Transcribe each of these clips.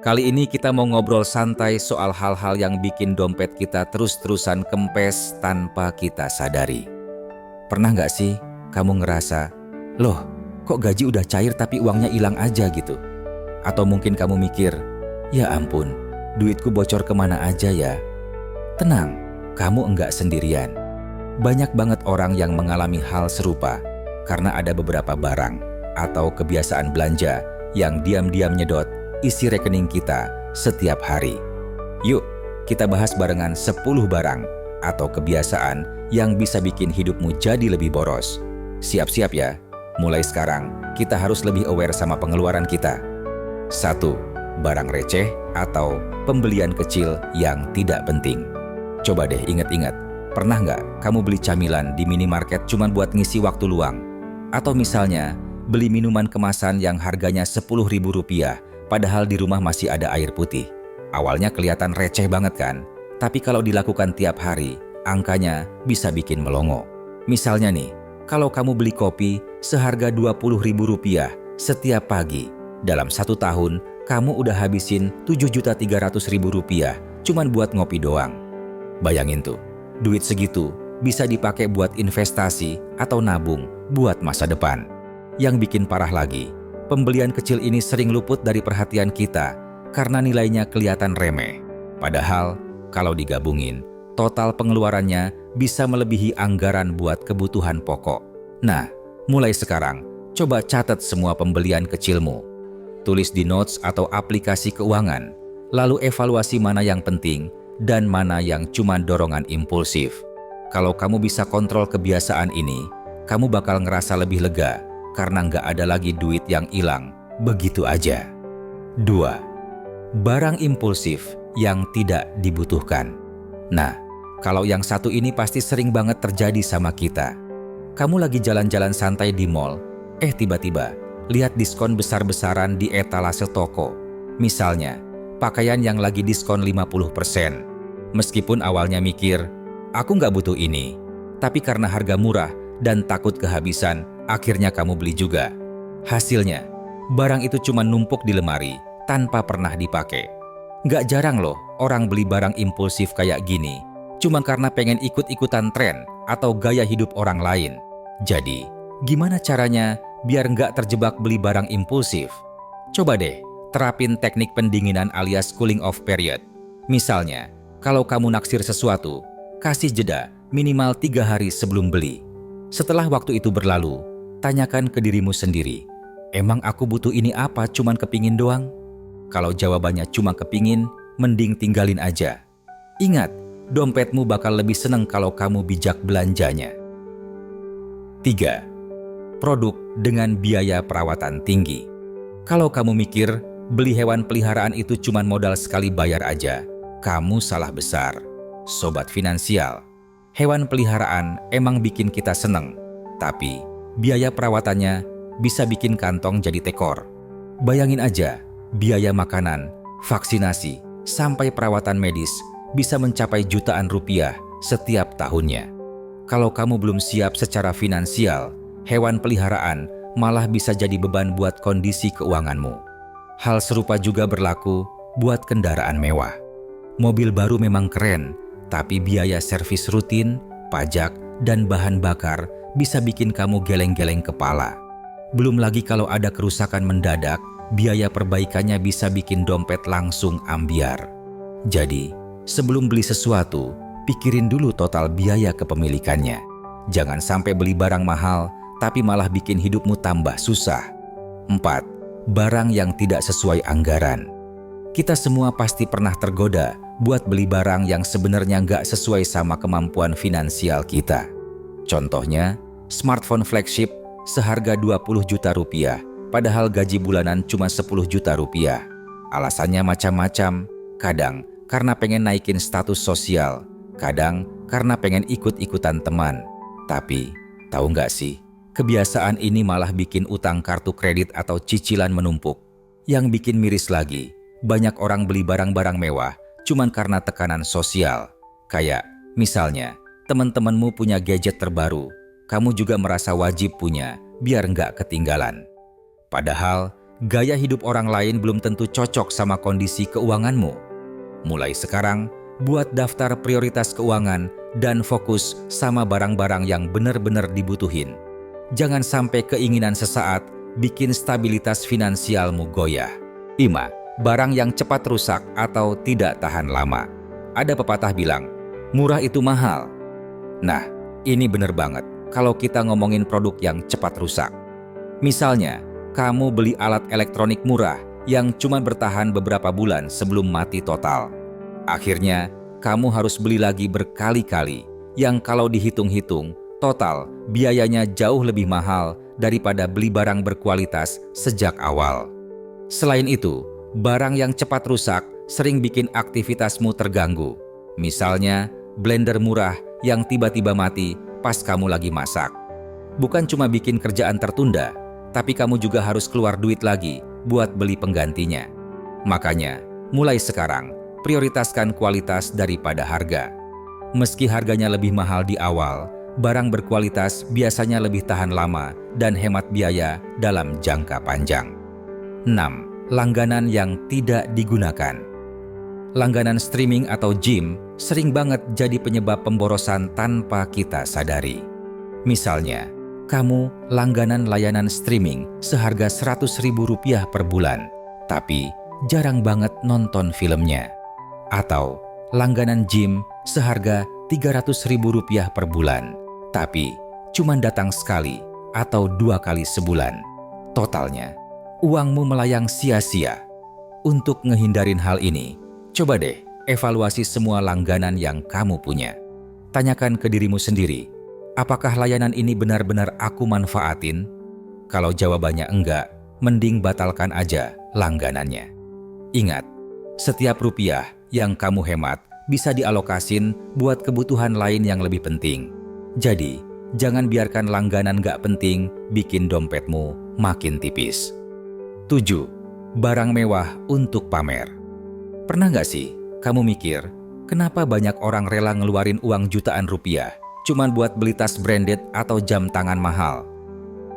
Kali ini kita mau ngobrol santai soal hal-hal yang bikin dompet kita terus-terusan kempes tanpa kita sadari. Pernah nggak sih kamu ngerasa, loh kok gaji udah cair tapi uangnya hilang aja gitu? Atau mungkin kamu mikir, ya ampun, duitku bocor kemana aja ya? Tenang, kamu enggak sendirian. Banyak banget orang yang mengalami hal serupa karena ada beberapa barang atau kebiasaan belanja yang diam-diam nyedot isi rekening kita setiap hari. Yuk, kita bahas barengan 10 barang atau kebiasaan yang bisa bikin hidupmu jadi lebih boros. Siap-siap ya, mulai sekarang kita harus lebih aware sama pengeluaran kita. 1. Barang receh atau pembelian kecil yang tidak penting. Coba deh ingat-ingat, pernah nggak kamu beli camilan di minimarket cuma buat ngisi waktu luang? Atau misalnya, beli minuman kemasan yang harganya Rp10.000, padahal di rumah masih ada air putih. Awalnya kelihatan receh banget kan? Tapi kalau dilakukan tiap hari, angkanya bisa bikin melongo. Misalnya nih, kalau kamu beli kopi seharga Rp20.000 setiap pagi, dalam 1 tahun kamu udah habisin Rp7.300.000 cuman buat ngopi doang. Bayangin tuh, duit segitu bisa dipakai buat investasi atau nabung buat masa depan. Yang bikin parah lagi, pembelian kecil ini sering luput dari perhatian kita karena nilainya kelihatan remeh. Padahal, kalau digabungin, total pengeluarannya bisa melebihi anggaran buat kebutuhan pokok. Nah, mulai sekarang, coba catat semua pembelian kecilmu. Tulis di notes atau aplikasi keuangan, lalu evaluasi mana yang penting dan mana yang cuma dorongan impulsif. Kalau kamu bisa kontrol kebiasaan ini, kamu bakal ngerasa lebih lega karena nggak ada lagi duit yang hilang begitu aja. 2. Barang impulsif yang tidak dibutuhkan. Nah, kalau yang satu ini pasti sering banget terjadi sama kita. Kamu lagi jalan-jalan santai di mall, tiba-tiba lihat diskon besar-besaran di etalase toko. Misalnya, pakaian yang lagi diskon 50%. Meskipun awalnya mikir, aku nggak butuh ini, tapi karena harga murah dan takut kehabisan, akhirnya kamu beli juga. Hasilnya, barang itu cuma numpuk di lemari tanpa pernah dipakai. Nggak jarang loh orang beli barang impulsif kayak gini, cuma karena pengen ikut-ikutan tren atau gaya hidup orang lain. Jadi, gimana caranya biar nggak terjebak beli barang impulsif? Coba deh, terapin teknik pendinginan alias cooling off period. Misalnya, kalau kamu naksir sesuatu, kasih jeda minimal 3 hari sebelum beli. Setelah waktu itu berlalu, tanyakan ke dirimu sendiri, emang aku butuh ini apa cuman kepingin doang? Kalau jawabannya cuma kepingin, mending tinggalin aja. Ingat, dompetmu bakal lebih seneng kalau kamu bijak belanjanya. 3. Produk dengan biaya perawatan tinggi. Kalau kamu mikir, beli hewan peliharaan itu cuma modal sekali bayar aja, kamu salah besar. Sobat finansial, hewan peliharaan emang bikin kita seneng, tapi biaya perawatannya bisa bikin kantong jadi tekor. Bayangin aja, biaya makanan, vaksinasi, sampai perawatan medis bisa mencapai jutaan rupiah setiap tahunnya. Kalau kamu belum siap secara finansial, hewan peliharaan malah bisa jadi beban buat kondisi keuanganmu. Hal serupa juga berlaku buat kendaraan mewah. Mobil baru memang keren, tapi biaya servis rutin, pajak, dan bahan bakar bisa bikin kamu geleng-geleng kepala. Belum lagi kalau ada kerusakan mendadak, biaya perbaikannya bisa bikin dompet langsung ambyar. Jadi, sebelum beli sesuatu, pikirin dulu total biaya kepemilikannya. Jangan sampai beli barang mahal, tapi malah bikin hidupmu tambah susah. 4. Barang yang tidak sesuai anggaran. Kita semua pasti pernah tergoda buat beli barang yang sebenarnya nggak sesuai sama kemampuan finansial kita. Contohnya, smartphone flagship seharga 20 juta rupiah, padahal gaji bulanan cuma 10 juta rupiah. Alasannya macam-macam, kadang karena pengen naikin status sosial, kadang karena pengen ikut-ikutan teman. Tapi, tahu nggak sih, kebiasaan ini malah bikin utang kartu kredit atau cicilan menumpuk. Yang bikin miris lagi, banyak orang beli barang-barang mewah cuman karena tekanan sosial. Kayak, misalnya, teman-temanmu punya gadget terbaru, kamu juga merasa wajib punya biar nggak ketinggalan. Padahal, gaya hidup orang lain belum tentu cocok sama kondisi keuanganmu. Mulai sekarang, buat daftar prioritas keuangan dan fokus sama barang-barang yang benar-benar dibutuhin. Jangan sampai keinginan sesaat bikin stabilitas finansialmu goyah. 5. Barang yang cepat rusak atau tidak tahan lama. Ada pepatah bilang, murah itu mahal. Nah, ini bener banget kalau kita ngomongin produk yang cepat rusak. Misalnya, kamu beli alat elektronik murah yang cuma bertahan beberapa bulan sebelum mati total. Akhirnya, kamu harus beli lagi berkali-kali, yang kalau dihitung-hitung, total biayanya jauh lebih mahal daripada beli barang berkualitas sejak awal. Selain itu, barang yang cepat rusak sering bikin aktivitasmu terganggu. Misalnya, blender murah yang tiba-tiba mati pas kamu lagi masak. Bukan cuma bikin kerjaan tertunda, tapi kamu juga harus keluar duit lagi buat beli penggantinya. Makanya, mulai sekarang, prioritaskan kualitas daripada harga. Meski harganya lebih mahal di awal, barang berkualitas biasanya lebih tahan lama dan hemat biaya dalam jangka panjang. 6. Langganan yang tidak digunakan. Langganan streaming atau gym sering banget jadi penyebab pemborosan tanpa kita sadari. Misalnya, kamu langganan layanan streaming seharga Rp100.000 per bulan, tapi jarang banget nonton filmnya. Atau langganan gym seharga Rp300.000 per bulan, tapi cuma datang sekali atau 2 kali sebulan. Totalnya, uangmu melayang sia-sia. Untuk ngehindarin hal ini, coba deh evaluasi semua langganan yang kamu punya. Tanyakan ke dirimu sendiri, apakah layanan ini benar-benar aku manfaatin? Kalau jawabannya enggak, mending batalkan aja langganannya. Ingat, setiap rupiah yang kamu hemat bisa dialokasin buat kebutuhan lain yang lebih penting. Jadi, jangan biarkan langganan gak penting bikin dompetmu makin tipis. 7. Barang mewah untuk pamer. Pernah gak sih kamu mikir, kenapa banyak orang rela ngeluarin uang jutaan rupiah cuman buat beli tas branded atau jam tangan mahal?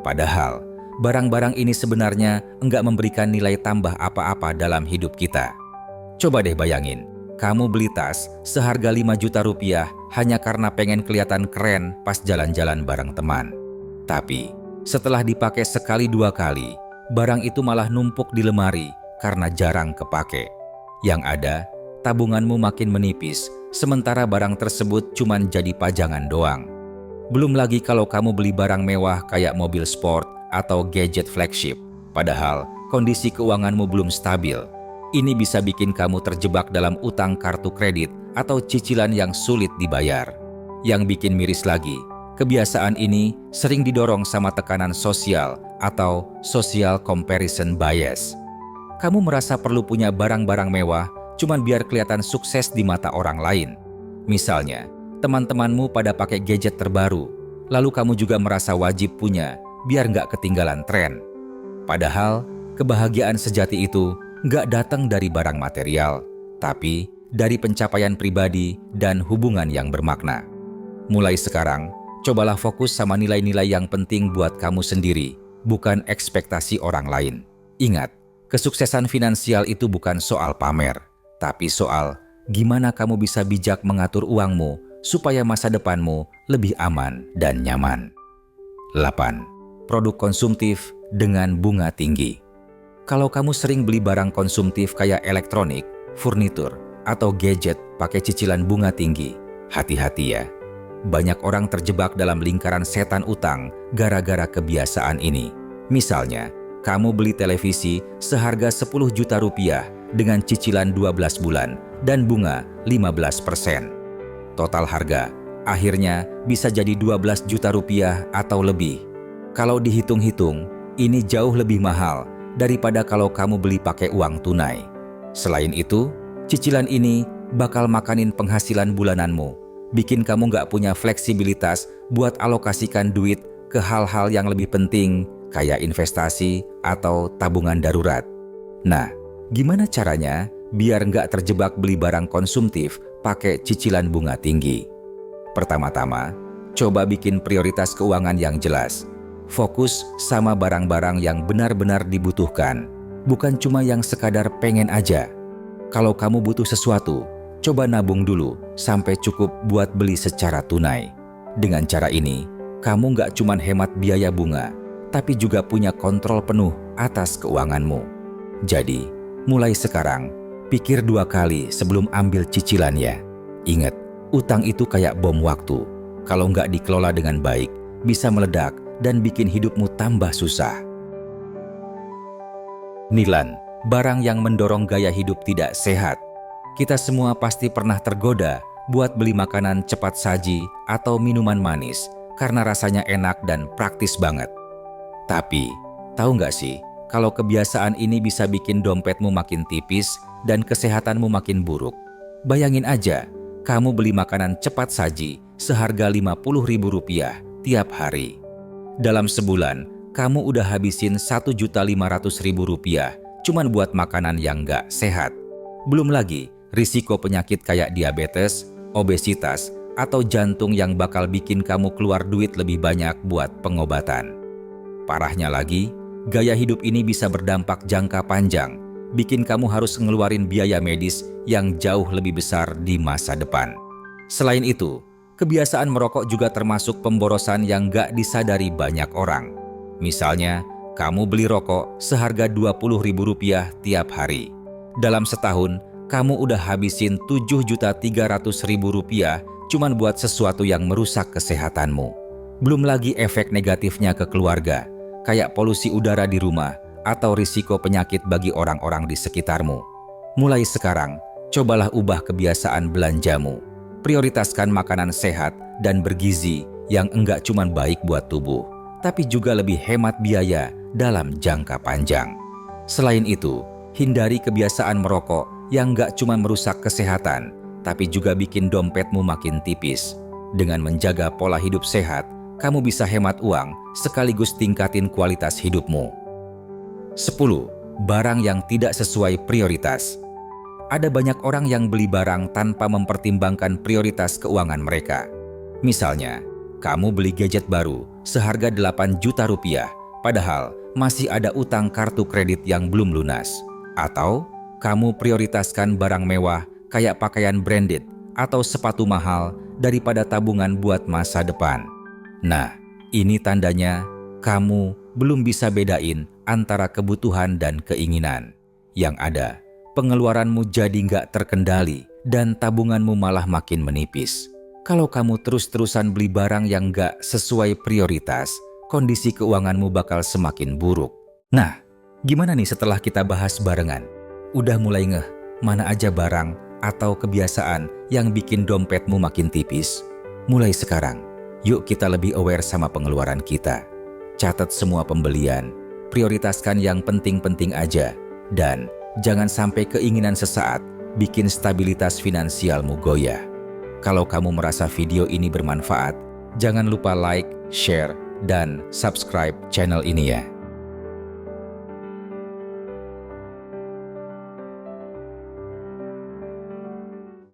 Padahal, barang-barang ini sebenarnya enggak memberikan nilai tambah apa-apa dalam hidup kita. Coba deh bayangin, kamu beli tas seharga 5 juta rupiah hanya karena pengen kelihatan keren pas jalan-jalan bareng teman. Tapi, setelah dipakai sekali 2 kali, barang itu malah numpuk di lemari karena jarang kepake. Yang ada, tabunganmu makin menipis, sementara barang tersebut cuman jadi pajangan doang. Belum lagi kalau kamu beli barang mewah kayak mobil sport atau gadget flagship, padahal kondisi keuanganmu belum stabil. Ini bisa bikin kamu terjebak dalam utang kartu kredit atau cicilan yang sulit dibayar. Yang bikin miris lagi, kebiasaan ini sering didorong sama tekanan sosial atau social comparison bias. Kamu merasa perlu punya barang-barang mewah cuman biar kelihatan sukses di mata orang lain. Misalnya, teman-temanmu pada pakai gadget terbaru, lalu kamu juga merasa wajib punya biar nggak ketinggalan tren. Padahal, kebahagiaan sejati itu nggak datang dari barang material, tapi dari pencapaian pribadi dan hubungan yang bermakna. Mulai sekarang, cobalah fokus sama nilai-nilai yang penting buat kamu sendiri, bukan ekspektasi orang lain. Ingat, kesuksesan finansial itu bukan soal pamer, tapi soal gimana kamu bisa bijak mengatur uangmu supaya masa depanmu lebih aman dan nyaman. 8. Produk konsumtif dengan bunga tinggi. Kalau kamu sering beli barang konsumtif kayak elektronik, furnitur, atau gadget pakai cicilan bunga tinggi, hati-hati ya. Banyak orang terjebak dalam lingkaran setan utang gara-gara kebiasaan ini. Misalnya, kamu beli televisi seharga 10 juta rupiah dengan cicilan 12 bulan dan bunga 15%. Total harga akhirnya bisa jadi 12 juta rupiah atau lebih. Kalau dihitung-hitung, ini jauh lebih mahal daripada kalau kamu beli pakai uang tunai. Selain itu, cicilan ini bakal makanin penghasilan bulananmu, bikin kamu nggak punya fleksibilitas buat alokasikan duit ke hal-hal yang lebih penting kayak investasi atau tabungan darurat. Nah, gimana caranya biar nggak terjebak beli barang konsumtif pakai cicilan bunga tinggi? Pertama-tama, coba bikin prioritas keuangan yang jelas. Fokus sama barang-barang yang benar-benar dibutuhkan bukan cuma yang sekadar pengen aja. Kalau kamu butuh sesuatu, coba nabung dulu sampai cukup buat beli secara tunai. Dengan cara ini, kamu nggak cuma hemat biaya bunga, tapi juga punya kontrol penuh atas keuanganmu. Jadi, mulai sekarang, pikir 2 kali sebelum ambil cicilan ya. Ingat, utang itu kayak bom waktu. Kalau nggak dikelola dengan baik, bisa meledak dan bikin hidupmu tambah susah. Nilan, barang yang mendorong gaya hidup tidak sehat. Kita semua pasti pernah tergoda buat beli makanan cepat saji atau minuman manis karena rasanya enak dan praktis banget. Tapi, tahu nggak sih, kalau kebiasaan ini bisa bikin dompetmu makin tipis dan kesehatanmu makin buruk. Bayangin aja, kamu beli makanan cepat saji seharga Rp50.000 tiap hari. Dalam sebulan, kamu udah habisin Rp1.500.000 cuman buat makanan yang nggak sehat. Belum lagi, risiko penyakit kayak diabetes, obesitas, atau jantung yang bakal bikin kamu keluar duit lebih banyak buat pengobatan. Parahnya lagi, gaya hidup ini bisa berdampak jangka panjang, bikin kamu harus ngeluarin biaya medis yang jauh lebih besar di masa depan. Selain itu, kebiasaan merokok juga termasuk pemborosan yang gak disadari banyak orang. Misalnya, kamu beli rokok seharga Rp20.000 tiap hari. Dalam setahun, kamu udah habisin Rp7.300.000 cuman buat sesuatu yang merusak kesehatanmu. Belum lagi efek negatifnya ke keluarga, kayak polusi udara di rumah atau risiko penyakit bagi orang-orang di sekitarmu. Mulai sekarang, cobalah ubah kebiasaan belanjamu. Prioritaskan makanan sehat dan bergizi yang enggak cuman baik buat tubuh, tapi juga lebih hemat biaya dalam jangka panjang. Selain itu, hindari kebiasaan merokok yang nggak cuma merusak kesehatan, tapi juga bikin dompetmu makin tipis. Dengan menjaga pola hidup sehat, kamu bisa hemat uang sekaligus tingkatin kualitas hidupmu. 10. Barang yang tidak sesuai prioritas. Ada banyak orang yang beli barang tanpa mempertimbangkan prioritas keuangan mereka. Misalnya, kamu beli gadget baru seharga Rp8 juta, padahal masih ada utang kartu kredit yang belum lunas. Atau kamu prioritaskan barang mewah kayak pakaian branded atau sepatu mahal daripada tabungan buat masa depan. Nah, ini tandanya kamu belum bisa bedain antara kebutuhan dan keinginan. Yang ada, pengeluaranmu jadi nggak terkendali dan tabunganmu malah makin menipis. Kalau kamu terus-terusan beli barang yang nggak sesuai prioritas, kondisi keuanganmu bakal semakin buruk. Nah, gimana nih setelah kita bahas barengan? Udah mulai ngeh mana aja barang atau kebiasaan yang bikin dompetmu makin tipis? Mulai sekarang, yuk kita lebih aware sama pengeluaran kita. Catat semua pembelian, prioritaskan yang penting-penting aja, dan jangan sampai keinginan sesaat bikin stabilitas finansialmu goyah. Kalau kamu merasa video ini bermanfaat, jangan lupa like, share, dan subscribe channel ini ya.